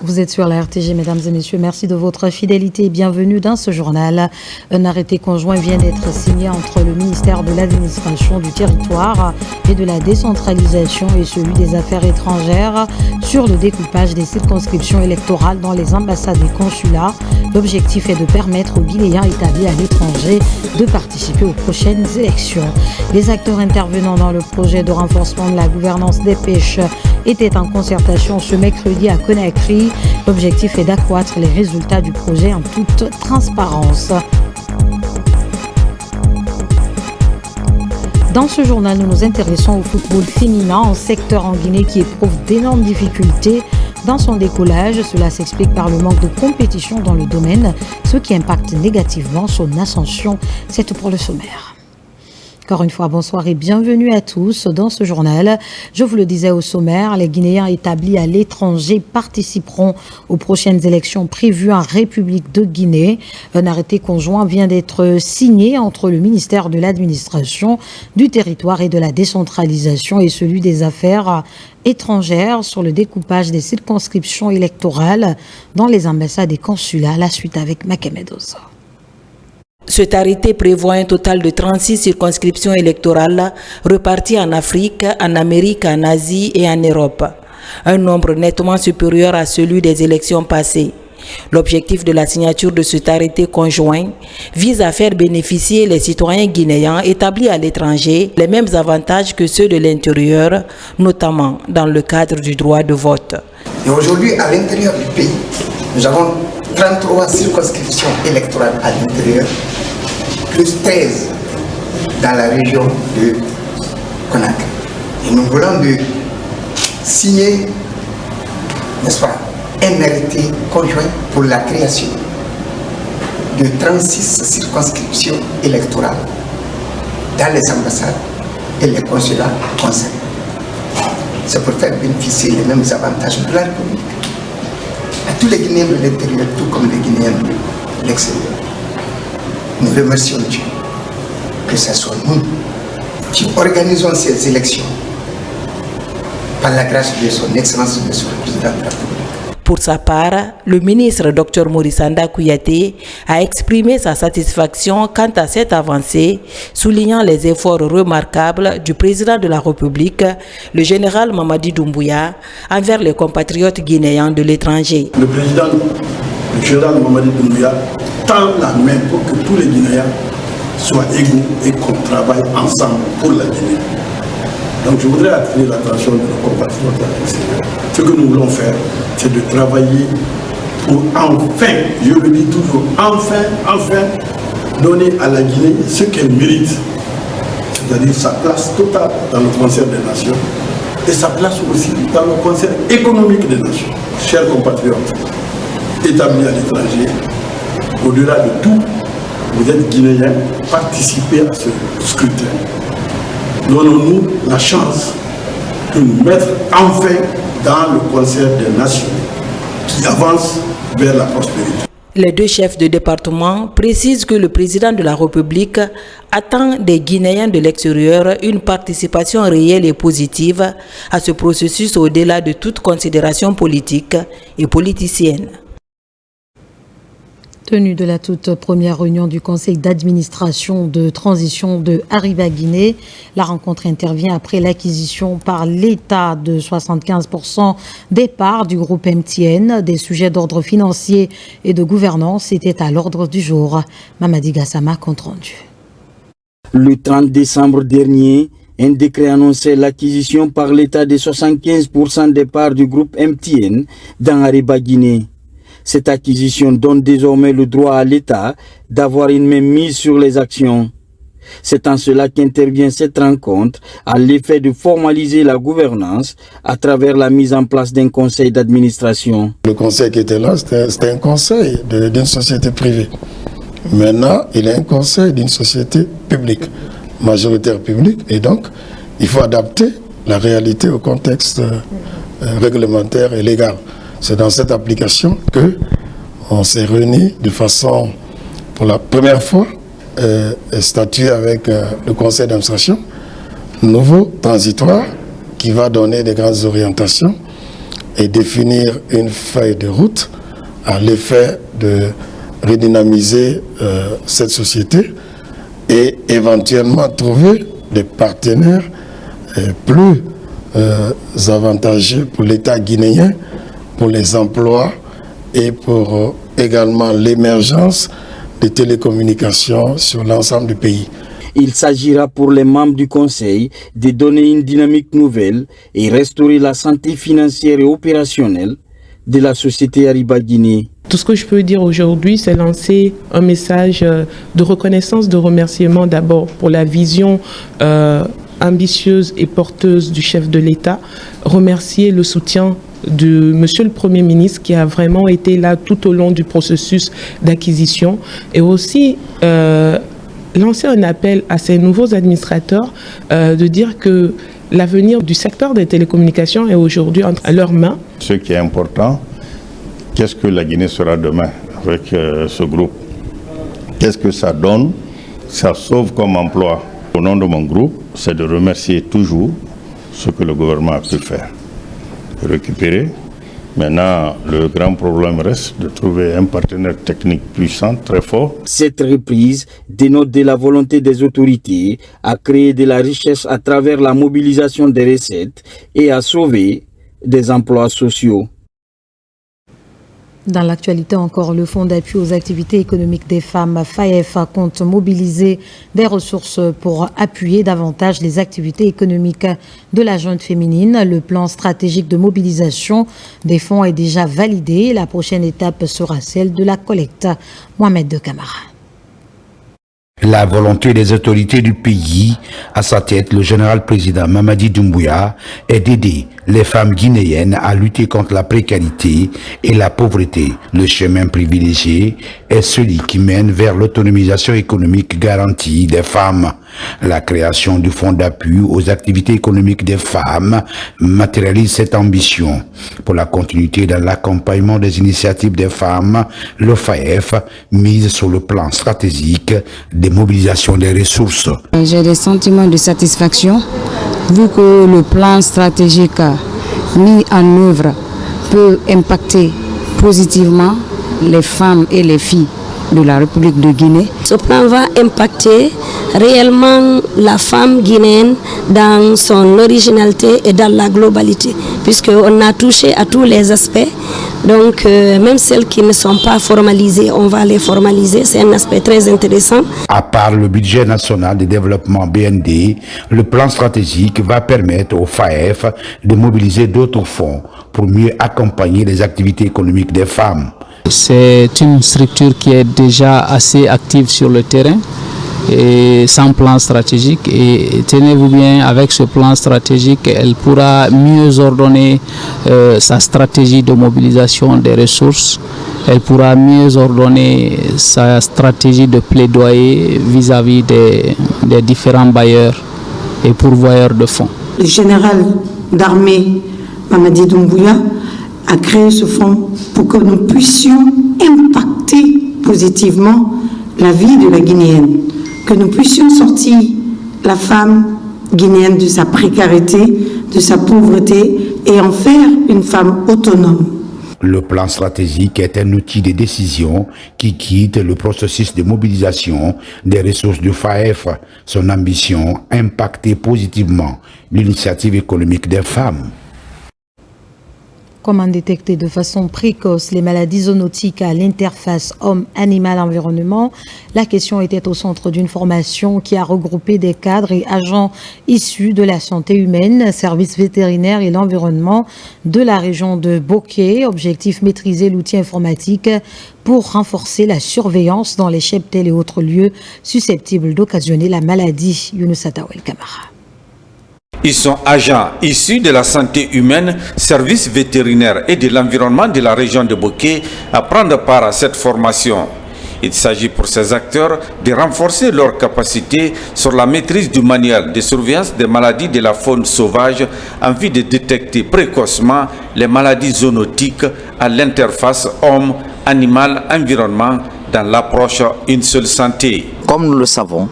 Vous êtes sur la RTG, mesdames et messieurs. Merci de votre fidélité et bienvenue dans ce journal. Un arrêté conjoint vient d'être signé entre le ministère de l'Administration du Territoire et de la Décentralisation et celui des Affaires étrangères sur le découpage des circonscriptions électorales dans les ambassades et consulats. L'objectif est de permettre aux Guinéens établis à l'étranger de participer aux prochaines élections. Les acteurs intervenant dans le projet de renforcement de la gouvernance des pêches étaient en concertation ce mercredi à Conakry. L'objectif est d'accroître les résultats du projet en toute transparence. Dans ce journal, nous nous intéressons au football féminin, un secteur en Guinée qui éprouve d'énormes difficultés dans son décollage. Cela s'explique par le manque de compétition dans le domaine, ce qui impacte négativement son ascension. C'est tout pour le sommaire. Encore une fois, bonsoir et bienvenue à tous dans ce journal. Je vous le disais au sommaire, les Guinéens établis à l'étranger participeront aux prochaines élections prévues en République de Guinée. Un arrêté conjoint vient d'être signé entre le ministère de l'Administration du Territoire et de la Décentralisation et celui des Affaires étrangères sur le découpage des circonscriptions électorales dans les ambassades et consulats. La suite avec Makemedoso. Cet arrêté prévoit un total de 36 circonscriptions électorales reparties en Afrique, en Amérique, en Asie et en Europe. Un nombre nettement supérieur à celui des élections passées. L'objectif de la signature de cet arrêté conjoint vise à faire bénéficier les citoyens guinéens établis à l'étranger les mêmes avantages que ceux de l'intérieur, notamment dans le cadre du droit de vote. Et aujourd'hui, à l'intérieur du pays, nous avons 33 circonscriptions électorales à l'intérieur, plus 13 dans la région de Conakry. Et nous voulons de signer, n'est-ce pas, un arrêté conjoint pour la création de 36 circonscriptions électorales dans les ambassades et les consulats concernés. C'est pour faire bénéficier les mêmes avantages de la République à tous les Guinéens de l'intérieur, tout comme les Guinéens de l'extérieur. Nous remercions Dieu que ce soit nous qui organisons ces élections par la grâce de son Excellence de son Président de la République. Pour sa part, le ministre Dr Morisanda Kouyaté a exprimé sa satisfaction quant à cette avancée, soulignant les efforts remarquables du président de la République, le général Mamadi Doumbouya, envers les compatriotes guinéens de l'étranger. Le président, le général Mamadi Doumbouya, tend la main pour que tous les Guinéens soient égaux et qu'on travaille ensemble pour la Guinée. Donc je voudrais attirer l'attention de nos compatriotes à l'extérieur. Ce que nous voulons faire, c'est de travailler pour enfin, je le dis toujours, enfin donner à la Guinée ce qu'elle mérite, c'est-à-dire sa place totale dans le concert des nations et sa place aussi dans le concert économique des nations. Chers compatriotes, établis à l'étranger, au-delà de tout, vous êtes Guinéens, participez à ce scrutin. Donnons-nous la chance de nous mettre enfin dans le concert des nations qui avancent vers la prospérité. Les deux chefs de département précisent que le président de la République attend des Guinéens de l'extérieur une participation réelle et positive à ce processus au-delà de toute considération politique et politicienne. Tenue de la toute première réunion du conseil d'administration de transition de Arriva Guinée, la rencontre intervient après l'acquisition par l'État de 75% des parts du groupe MTN. Des sujets d'ordre financier et de gouvernance étaient à l'ordre du jour. Mamadi Gassama, compte rendu. Le 30 décembre dernier, un décret annonçait l'acquisition par l'État de 75% des parts du groupe MTN dans Arriva Guinée. Cette acquisition donne désormais le droit à l'État d'avoir une main mise sur les actions. C'est en cela qu'intervient cette rencontre à l'effet de formaliser la gouvernance à travers la mise en place d'un conseil d'administration. Le conseil qui était là, c'était un conseil d'une société privée. Maintenant, il est un conseil d'une société publique, majoritaire publique, et donc il faut adapter la réalité au contexte réglementaire et légal. C'est dans cette application que on s'est réunis de façon, pour la première fois, statué avec le conseil d'administration, nouveau, transitoire, qui va donner des grandes orientations et définir une feuille de route à l'effet de redynamiser cette société et éventuellement trouver des partenaires plus avantageux pour l'État guinéen, pour les emplois et pour également l'émergence des télécommunications sur l'ensemble du pays. Il s'agira pour les membres du Conseil de donner une dynamique nouvelle et restaurer la santé financière et opérationnelle de la société Ariba Guinée. Tout ce que je peux dire aujourd'hui, c'est lancer un message de reconnaissance, de remerciement d'abord pour la vision ambitieuse et porteuse du chef de l'État, remercier le soutien de Monsieur le Premier ministre qui a vraiment été là tout au long du processus d'acquisition et aussi lancer un appel à ces nouveaux administrateurs de dire que l'avenir du secteur des télécommunications est aujourd'hui entre leurs mains. Ce qui est important, qu'est-ce que la Guinée sera demain avec ce groupe? Qu'est-ce que ça donne? Ça sauve comme emploi. Au nom de mon groupe, c'est de remercier toujours ce que le gouvernement a pu faire. Récupérer. Maintenant, le grand problème reste de trouver un partenaire technique puissant, très fort. Cette reprise dénote de la volonté des autorités à créer de la richesse à travers la mobilisation des recettes et à sauver des emplois sociaux. Dans l'actualité encore, le Fonds d'appui aux activités économiques des femmes, FAEF, compte mobiliser des ressources pour appuyer davantage les activités économiques de la jeune féminine. Le plan stratégique de mobilisation des fonds est déjà validé. La prochaine étape sera celle de la collecte. Mohamed de Camara. La volonté des autorités du pays, à sa tête le général président Mamadi Doumbouya, est d'aider les femmes guinéennes à lutter contre la précarité et la pauvreté. Le chemin privilégié est celui qui mène vers l'autonomisation économique garantie des femmes. La création du fonds d'appui aux activités économiques des femmes matérialise cette ambition. Pour la continuité dans l'accompagnement des initiatives des femmes, le FAEF mise sur le plan stratégique des mobilisations des ressources. J'ai des sentiments de satisfaction vu que le plan stratégique mis en œuvre peut impacter positivement les femmes et les filles de la République de Guinée. Ce plan va impacter réellement la femme guinéenne dans son originalité et dans la globalité, puisqu'on a touché à tous les aspects. Donc, même celles qui ne sont pas formalisées, on va les formaliser. C'est un aspect très intéressant. À part le budget national de développement BND, le plan stratégique va permettre au FAEF de mobiliser d'autres fonds pour mieux accompagner les activités économiques des femmes. C'est une structure qui est déjà assez active sur le terrain et sans plan stratégique. Et tenez-vous bien, avec ce plan stratégique, elle pourra mieux ordonner sa stratégie de mobilisation des ressources. Elle pourra mieux ordonner sa stratégie de plaidoyer vis-à-vis des différents bailleurs et pourvoyeurs de fonds. Le général d'armée Mamadi Doumbouya a créé ce fonds pour que nous puissions impacter positivement la vie de la Guinéenne, que nous puissions sortir la femme guinéenne de sa précarité, de sa pauvreté et en faire une femme autonome. Le plan stratégique est un outil de décision qui guide le processus de mobilisation des ressources du FAEF. Son ambition, impacter positivement l'initiative économique des femmes. Comment détecter de façon précoce les maladies zoonotiques à l'interface homme-animal-environnement? La question était au centre d'une formation qui a regroupé des cadres et agents issus de la santé humaine, services vétérinaires et l'environnement de la région de Bokeh. Objectif, maîtriser l'outil informatique pour renforcer la surveillance dans les cheptels et autres lieux susceptibles d'occasionner la maladie. Younoussa Tawel Kamara. Ils sont agents issus de la santé humaine, services vétérinaires et de l'environnement de la région de Bokeh à prendre part à cette formation. Il s'agit pour ces acteurs de renforcer leur capacité sur la maîtrise du manuel de surveillance des maladies de la faune sauvage en vue de détecter précocement les maladies zoonotiques à l'interface homme-animal-environnement dans l'approche Une seule santé. Comme nous le savons,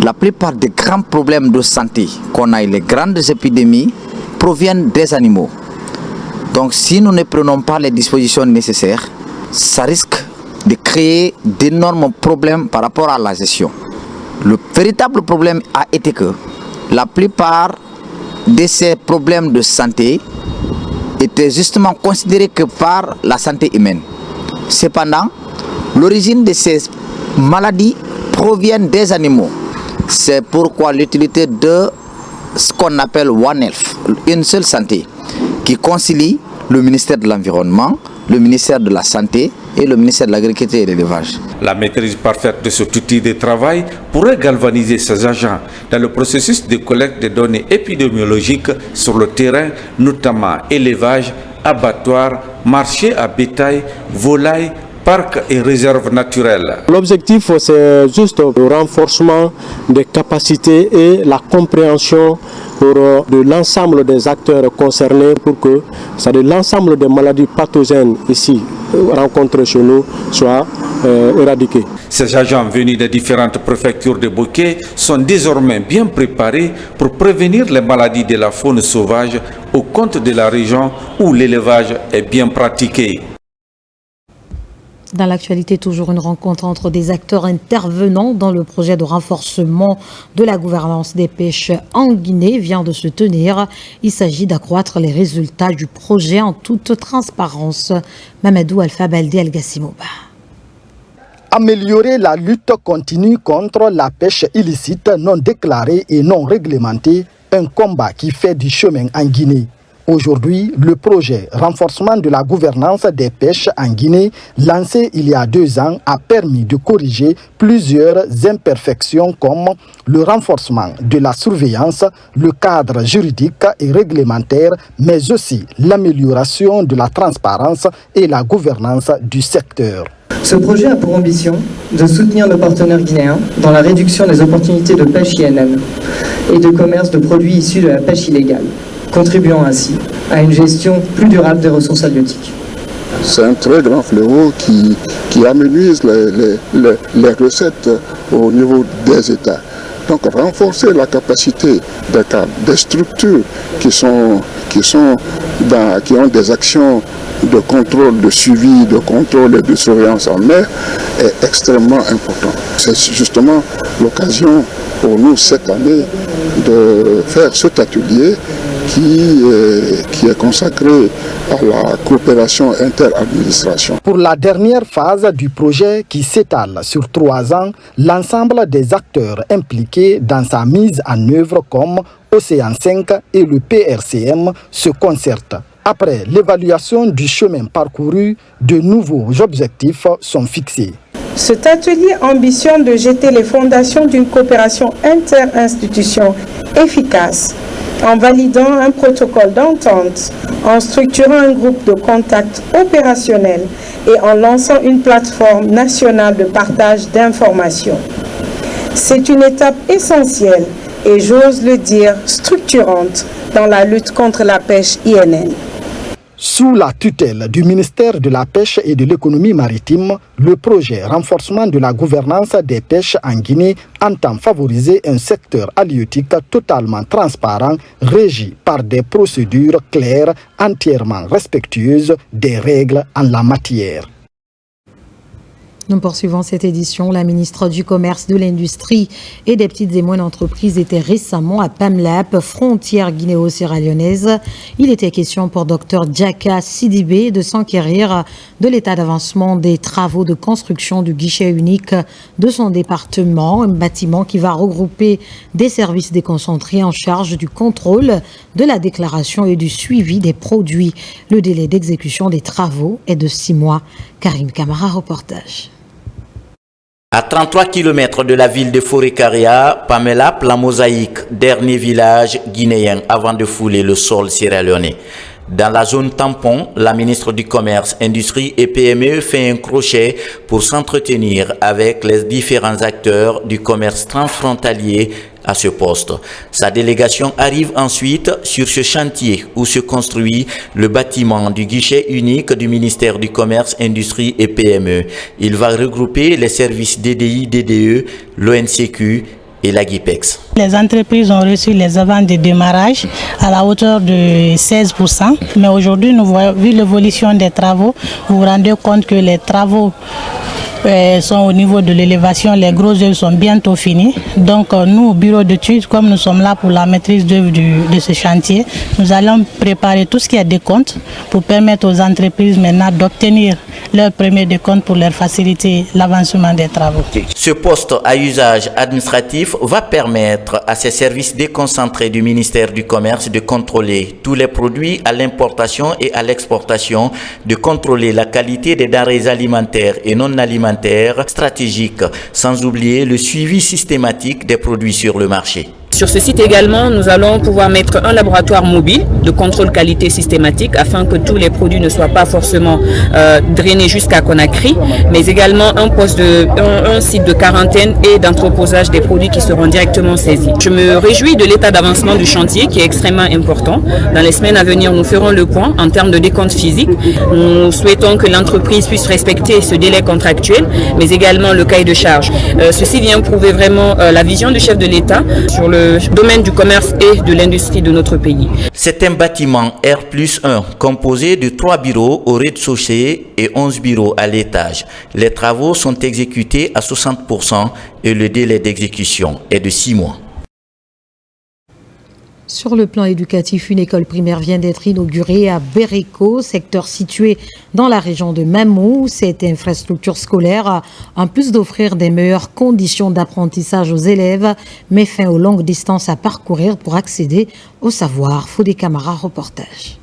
la plupart des grands problèmes de santé qu'on a, les grandes épidémies, proviennent des animaux. Donc si nous ne prenons pas les dispositions nécessaires, ça risque de créer d'énormes problèmes par rapport à la gestion. Le véritable problème a été que la plupart de ces problèmes de santé étaient justement considérés que par la santé humaine. Cependant, l'origine de ces maladies provient des animaux. C'est pourquoi l'utilité de ce qu'on appelle One Health, une seule santé, qui concilie le ministère de l'Environnement, le ministère de la Santé et le ministère de l'Agriculture et de l'Élevage. La maîtrise parfaite de cet outil de travail pourrait galvaniser ces agents dans le processus de collecte de données épidémiologiques sur le terrain, notamment élevage, abattoir, marché à bétail, volailles, parcs et réserves naturelles. L'objectif, c'est juste le renforcement des capacités et la compréhension de l'ensemble des acteurs concernés pour que l'ensemble des maladies pathogènes ici rencontrées chez nous soient éradiquées. Ces agents venus des différentes préfectures de Bokeh sont désormais bien préparés pour prévenir les maladies de la faune sauvage au compte de la région où l'élevage est bien pratiqué. Dans l'actualité, toujours une rencontre entre des acteurs intervenant dans le projet de renforcement de la gouvernance des pêches en Guinée vient de se tenir. Il s'agit d'accroître les résultats du projet en toute transparence. Mamadou Alpha Baldé Al-Gassimoba. Améliorer la lutte continue contre la pêche illicite non déclarée et non réglementée, un combat qui fait du chemin en Guinée. Aujourd'hui, le projet renforcement de la gouvernance des pêches en Guinée, lancé il y a 2 ans, a permis de corriger plusieurs imperfections comme le renforcement de la surveillance, le cadre juridique et réglementaire, mais aussi l'amélioration de la transparence et la gouvernance du secteur. Ce projet a pour ambition de soutenir nos partenaires guinéens dans la réduction des opportunités de pêche INN et de commerce de produits issus de la pêche illégale, contribuant ainsi à une gestion plus durable des ressources halieutiques. C'est un très grand fléau qui amenuise les recettes au niveau des États. Donc renforcer la capacité des structures qui ont des actions de contrôle, de suivi, de contrôle et de surveillance en mer est extrêmement important. C'est justement l'occasion pour nous cette année de faire cet atelier qui est consacré à la coopération inter-administration. Pour la dernière phase du projet qui s'étale sur 3 ans, l'ensemble des acteurs impliqués dans sa mise en œuvre comme Océan 5 et le PRCM se concertent. Après l'évaluation du chemin parcouru, de nouveaux objectifs sont fixés. Cet atelier ambitionne de jeter les fondations d'une coopération inter-institution efficace en validant un protocole d'entente, en structurant un groupe de contact opérationnel et en lançant une plateforme nationale de partage d'informations. C'est une étape essentielle et, j'ose le dire, structurante dans la lutte contre la pêche INN. Sous la tutelle du ministère de la Pêche et de l'Économie maritime, le projet renforcement de la gouvernance des pêches en Guinée entend favoriser un secteur halieutique totalement transparent, régi par des procédures claires, entièrement respectueuses des règles en la matière. Nous poursuivons cette édition. La ministre du Commerce, de l'Industrie et des petites et moyennes entreprises était récemment à Pamlap, frontière guinéo-sierra-léonaise. Il était question pour Dr Djaka Sidibé de s'enquérir de l'état d'avancement des travaux de construction du guichet unique de son département, un bâtiment qui va regrouper des services déconcentrés en charge du contrôle de la déclaration et du suivi des produits. Le délai d'exécution des travaux est de 6 mois. Karine Camara, reportage. À 33 km de la ville de Forêt-Caria, Pamlap, la mosaïque, dernier village guinéen avant de fouler le sol sierra-léonais. Dans la zone tampon, la ministre du Commerce, Industrie et PME fait un crochet pour s'entretenir avec les différents acteurs du commerce transfrontalier à ce poste. Sa délégation arrive ensuite sur ce chantier où se construit le bâtiment du guichet unique du ministère du Commerce, Industrie et PME. Il va regrouper les services DDI, DDE, l'ONCQ et la GIPEX. Les entreprises ont reçu les avances de démarrage à la hauteur de 16%. Mais aujourd'hui, nous voyons, vu l'évolution des travaux, vous vous rendez compte que les travaux sont au niveau de l'élévation, les gros œuvres sont bientôt finis. Donc nous, au bureau d'études, comme nous sommes là pour la maîtrise d'œuvre de ce chantier, nous allons préparer tout ce qui est décompte pour permettre aux entreprises maintenant d'obtenir leur premier décompte pour leur faciliter l'avancement des travaux. Ce poste à usage administratif va permettre à ces services déconcentrés du ministère du Commerce de contrôler tous les produits à l'importation et à l'exportation, de contrôler la qualité des denrées alimentaires et non alimentaires stratégiques, sans oublier le suivi systématique des produits sur le marché. Sur ce site également, nous allons pouvoir mettre un laboratoire mobile de contrôle qualité systématique afin que tous les produits ne soient pas forcément drainés jusqu'à Conakry, mais également un site de quarantaine et d'entreposage des produits qui seront directement saisis. Je me réjouis de l'état d'avancement du chantier qui est extrêmement important. Dans les semaines à venir, nous ferons le point en termes de décompte physique. Nous souhaitons que l'entreprise puisse respecter ce délai contractuel, mais également le cahier de charge. Ceci vient prouver vraiment la vision du chef de l'État sur le domaine du commerce et de l'industrie de notre pays. C'est un bâtiment R+1 composé de 3 bureaux au rez-de-chaussée et 11 bureaux à l'étage. Les travaux sont exécutés à 60% et le délai d'exécution est de 6 mois. Sur le plan éducatif, une école primaire vient d'être inaugurée à Bereko, secteur situé dans la région de Mamou. Cette infrastructure scolaire, en plus d'offrir des meilleures conditions d'apprentissage aux élèves, met fin aux longues distances à parcourir pour accéder au savoir. Fodé Camara, reportage.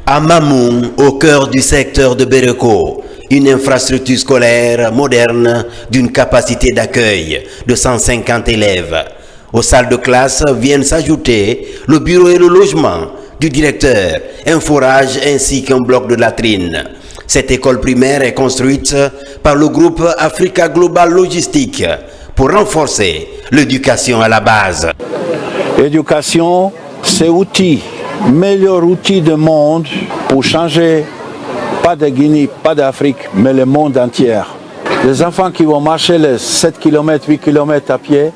À Mamou, au cœur du secteur de Bereko, une infrastructure scolaire moderne d'une capacité d'accueil de 150 élèves. Aux salles de classe viennent s'ajouter le bureau et le logement du directeur, un forage ainsi qu'un bloc de latrines. Cette école primaire est construite par le groupe Africa Global Logistique pour renforcer l'éducation à la base. L'éducation, c'est outil, meilleur outil du monde pour changer, pas de Guinée, pas d'Afrique, mais le monde entier. Les enfants qui vont marcher les 7 km, 8 km à pied,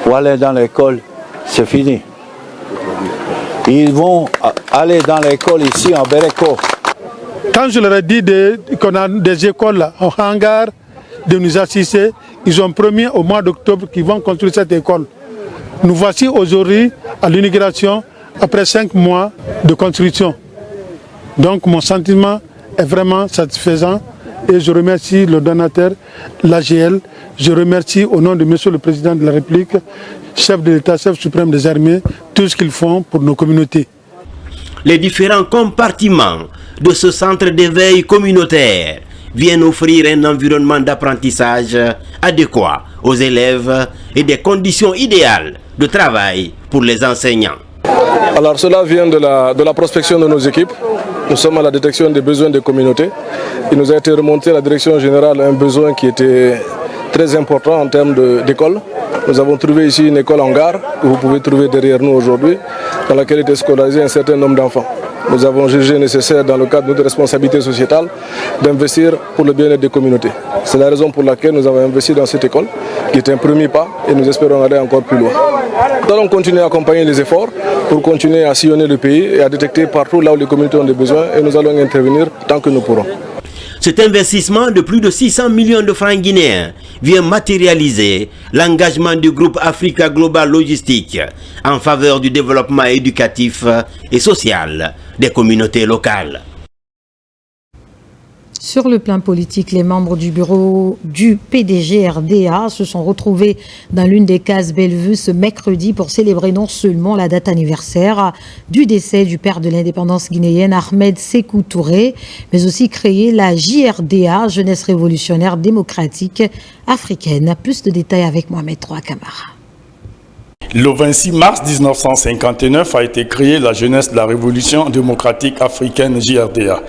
pour aller dans l'école, c'est fini. Ils vont aller dans l'école ici en Bereko. Quand je leur ai dit qu'on a des écoles en hangar, de nous assister, ils ont promis au mois d'octobre qu'ils vont construire cette école. Nous voici aujourd'hui à l'inauguration après 5 mois de construction. Donc mon sentiment est vraiment satisfaisant. Et je remercie le donateur, l'AGL. Je remercie au nom de Monsieur le Président de la République, chef de l'État, chef suprême des armées, tout ce qu'ils font pour nos communautés. Les différents compartiments de ce centre d'éveil communautaire viennent offrir un environnement d'apprentissage adéquat aux élèves et des conditions idéales de travail pour les enseignants. Alors cela vient de la prospection de nos équipes. Nous sommes à la détection des besoins des communautés. Il nous a été remonté à la direction générale un besoin qui était très important en termes d'école. Nous avons trouvé ici une école en gare, que vous pouvez trouver derrière nous aujourd'hui, dans laquelle était scolarisé un certain nombre d'enfants. Nous avons jugé nécessaire, dans le cadre de notre responsabilité sociétale, d'investir pour le bien-être des communautés. C'est la raison pour laquelle nous avons investi dans cette école, qui est un premier pas, et nous espérons aller encore plus loin. Nous allons continuer à accompagner les efforts pour continuer à sillonner le pays et à détecter partout là où les communautés ont des besoins, et nous allons intervenir tant que nous pourrons. Cet investissement de plus de 600 millions de francs guinéens vient matérialiser l'engagement du groupe Africa Global Logistique en faveur du développement éducatif et social des communautés locales. Sur le plan politique, les membres du bureau du PDG RDA se sont retrouvés dans l'une des cases Bellevue ce mercredi pour célébrer non seulement la date anniversaire du décès du père de l'indépendance guinéenne Ahmed Sékou Touré, mais aussi créer la JRDA, Jeunesse révolutionnaire démocratique africaine. Plus de détails avec Mohamed Trois Camara. Le 26 mars 1959 a été créée la jeunesse de la Révolution démocratique africaine JRDA.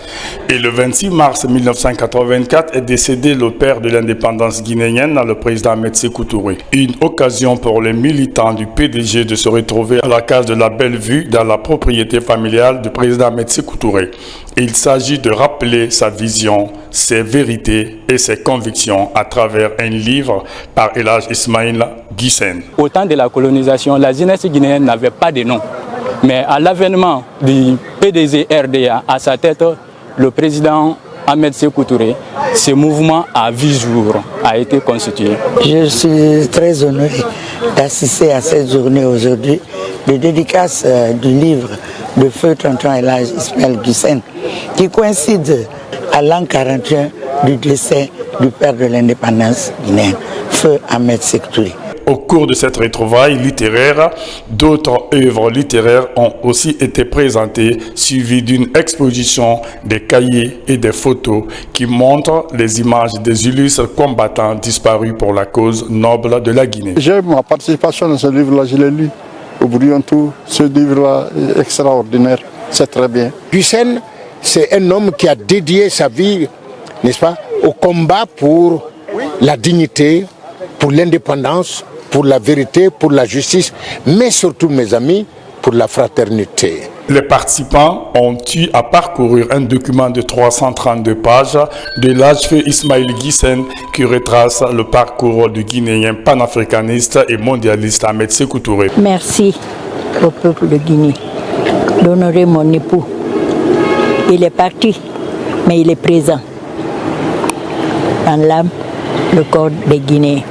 Et le 26 mars 1984 est décédé le père de l'indépendance guinéenne, le président Ahmed Sékou Touré. Une occasion pour les militants du PDG de se retrouver à la case de la Belle-Vue dans la propriété familiale du président Ahmed Sékou Touré. Il s'agit de rappeler sa vision, ses vérités et ses convictions à travers un livre par El Hadj Ismaïl Guissène. Au temps de la colonisation, la jeunesse guinéenne n'avait pas de nom. Mais à l'avènement du PDG RDA à sa tête, le président Ahmed Sékou Touré, ce mouvement à vie jour a été constitué. Je suis très honoré d'assister à cette journée aujourd'hui de dédicace du livre de feu tonton El Hadj Ismaïl Guissène qui coïncide à l'an 41 du décès du père de l'indépendance guinéenne, feu Ahmed Sékou Touré. Au cours de cette retrouvaille littéraire, d'autres œuvres littéraires ont aussi été présentées, suivies d'une exposition des cahiers et des photos qui montrent les images des illustres combattants disparus pour la cause noble de la Guinée. J'ai ma participation dans ce livre-là, je l'ai lu. Au Bouillon-Tout, ce livre-là est extraordinaire, c'est très bien. Guissène, c'est un homme qui a dédié sa vie, n'est-ce pas, au combat pour la dignité, pour l'indépendance, pour la vérité, pour la justice, mais surtout, mes amis, pour la fraternité. Les participants ont eu à parcourir un document de 332 pages de l'Haj Ismaïl Guissène qui retrace le parcours du Guinéen panafricaniste et mondialiste Ahmed Sékou Touré. Merci au peuple de Guinée d'honorer mon époux. Il est parti, mais il est présent dans l'âme, le corps des Guinéens.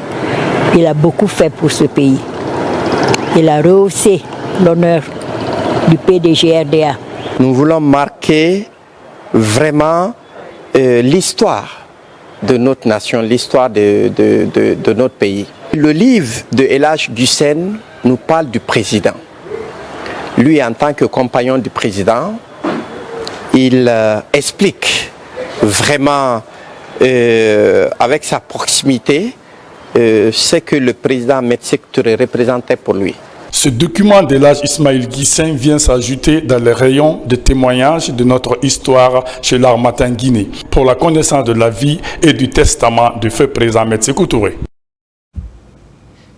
Il a beaucoup fait pour ce pays. Il a rehaussé l'honneur du PDG RDA. Nous voulons marquer vraiment l'histoire de notre nation, l'histoire de notre pays. Le livre de El Hadj Guissène nous parle du président. Lui, en tant que compagnon du président, il explique vraiment avec sa proximité ce que le président Ahmed Sékou Touré représentait pour lui. Ce document de l'Haj Ismaïl Guissène vient s'ajouter dans les rayons de témoignages de notre histoire chez l'Harmattan Guinée pour la connaissance de la vie et du testament du feu président Ahmed Sékou Touré.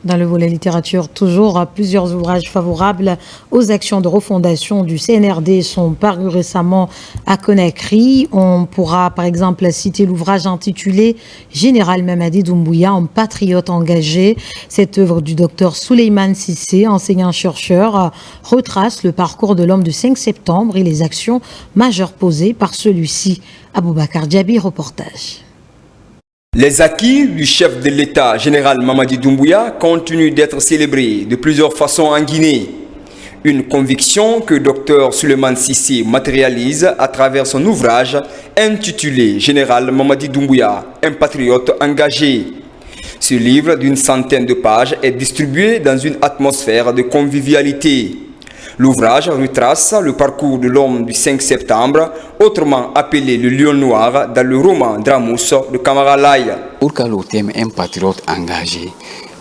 Dans le volet littérature, toujours, plusieurs ouvrages favorables aux actions de refondation du CNRD sont parus récemment à Conakry. On pourra par exemple citer l'ouvrage intitulé « Général Mamadi Doumbouya, un patriote engagé ». Cette œuvre du docteur Souleymane Cissé, enseignant-chercheur, retrace le parcours de l'homme du 5 septembre et les actions majeures posées par celui-ci. Aboubacar Diaby, reportage. Les acquis du chef de l'État, général Mamadi Doumbouya, continuent d'être célébrés de plusieurs façons en Guinée. Une conviction que Dr Souleymane Cissé matérialise à travers son ouvrage intitulé « Général Mamadi Doumbouya, un patriote engagé ». Ce livre d'une centaine de pages est distribué dans une atmosphère de convivialité. L'ouvrage retrace le parcours de l'homme du 5 septembre, autrement appelé le Lion Noir dans le roman Dramous de Camara Laye. Pour que le thème un patriote engagé,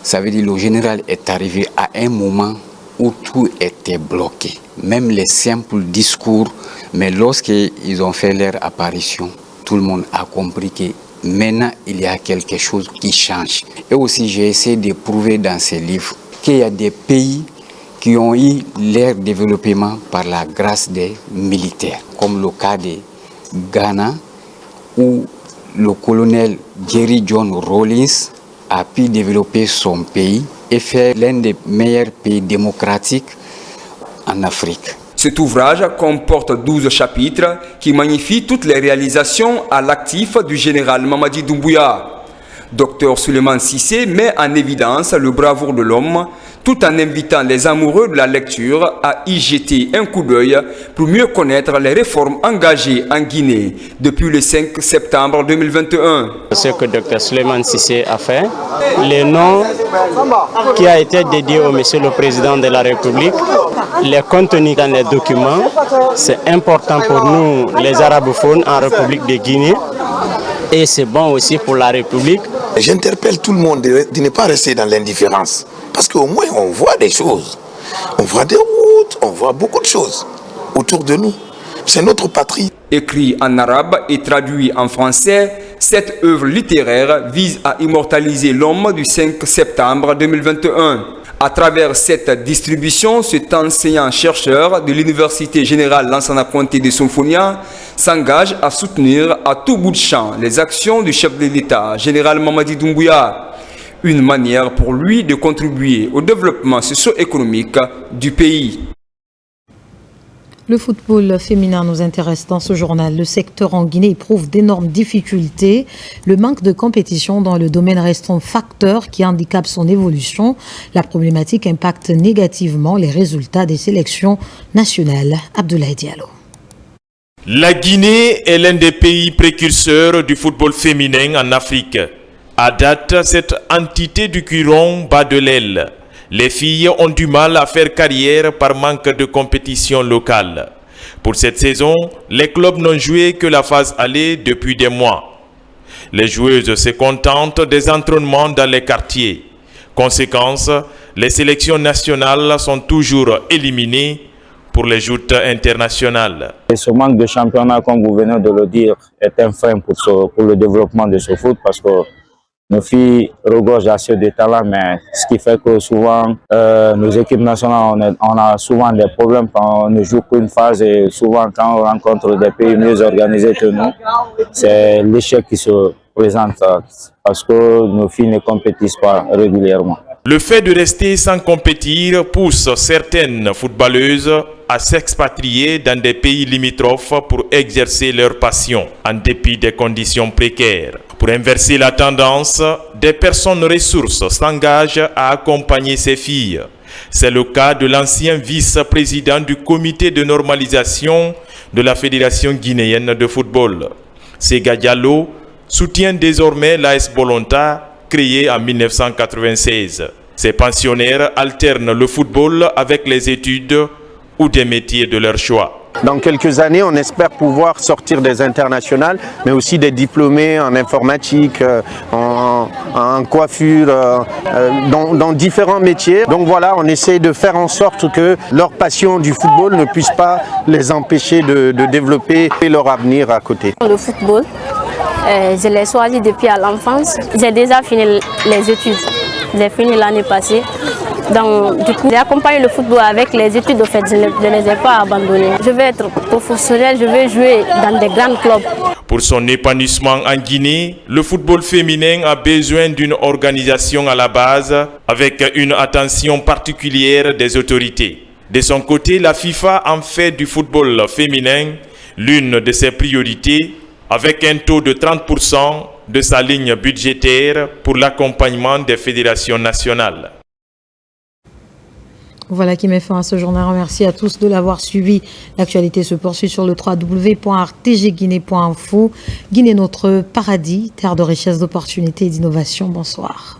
ça veut dire que le général est arrivé à un moment où tout était bloqué. Même les simples discours, mais lorsqu'ils ont fait leur apparition, tout le monde a compris que maintenant il y a quelque chose qui change. Et aussi j'ai essayé de prouver dans ces livres qu'il y a des pays qui ont eu leur développement par la grâce des militaires, comme le cas de Ghana, où le colonel Jerry John Rawlins a pu développer son pays et faire l'un des meilleurs pays démocratiques en Afrique. Cet ouvrage comporte 12 chapitres qui magnifient toutes les réalisations à l'actif du général Mamadi Doumbouya. Dr Souleymane Cissé met en évidence le bravoure de l'homme tout en invitant les amoureux de la lecture à y jeter un coup d'œil pour mieux connaître les réformes engagées en Guinée depuis le 5 septembre 2021. Ce que Dr Souleymane Cissé a fait, le nom qui a été dédié au Monsieur le Président de la République, les contenus dans les documents, c'est important pour nous les arabophones en République de Guinée et c'est bon aussi pour la République J'interpelle tout le monde de ne pas rester dans l'indifférence. Parce qu'au moins, on voit des choses. On voit des routes, on voit beaucoup de choses autour de nous. C'est notre patrie. Écrit en arabe et traduit en français, cette œuvre littéraire vise à immortaliser l'homme du 5 septembre 2021. À travers cette distribution, cet enseignant-chercheur de l'Université générale Lansana Conté de Symphonia s'engage à soutenir à tout bout de champ les actions du chef de l'État, général Mamadi Doumbouya. Une manière pour lui de contribuer au développement socio-économique du pays. Le football féminin nous intéresse dans ce journal. Le secteur en Guinée éprouve d'énormes difficultés. Le manque de compétition dans le domaine reste un facteur qui handicape son évolution. La problématique impacte négativement les résultats des sélections nationales. Abdoulaye Diallo. La Guinée est l'un des pays précurseurs du football féminin en Afrique. À date, cette entité du Curon bat de l'aile. Les filles ont du mal à faire carrière par manque de compétition locale. Pour cette saison, les clubs n'ont joué que la phase aller depuis des mois. Les joueuses se contentent des entraînements dans les quartiers. Conséquence, les sélections nationales sont toujours éliminées pour les joutes internationales. Et ce manque de championnat, comme vous venez de le dire, est un frein pour le développement de ce foot parce que nos filles regorgent assez de talent, mais ce qui fait que souvent, nos équipes nationales, on a souvent des problèmes quand on ne joue qu'une phase et souvent quand on rencontre des pays mieux organisés que nous, c'est l'échec qui se présente parce que nos filles ne compétissent pas régulièrement. Le fait de rester sans compétir pousse certaines footballeuses à s'expatrier dans des pays limitrophes pour exercer leur passion, en dépit des conditions précaires. Pour inverser la tendance, des personnes ressources s'engagent à accompagner ces filles. C'est le cas de l'ancien vice-président du comité de normalisation de la Fédération guinéenne de football. Sega Diallo soutient désormais l'AS Bolonta, créée en 1996. Ces pensionnaires alternent le football avec les études ou des métiers de leur choix. Dans quelques années, on espère pouvoir sortir des internationales, mais aussi des diplômés en informatique, en coiffure, dans différents métiers. Donc voilà, on essaie de faire en sorte que leur passion du football ne puisse pas les empêcher de développer leur avenir à côté. Le football, je l'ai choisi depuis à l'enfance. J'ai déjà fini les études. J'ai fini l'année passée. Donc, du coup, j'ai accompagné le football avec les études. En fait, je ne les ai pas abandonnées. Je vais être professionnel, je vais jouer dans des grands clubs. Pour son épanouissement en Guinée, le football féminin a besoin d'une organisation à la base avec une attention particulière des autorités. De son côté, la FIFA en fait du football féminin l'une de ses priorités avec un taux de 30% de sa ligne budgétaire pour l'accompagnement des fédérations nationales. Voilà qui met fin à ce journal. Merci à tous de l'avoir suivi. L'actualité se poursuit sur le www.rtgguinée.info. Guinée, notre paradis, terre de richesse, d'opportunités et d'innovation. Bonsoir.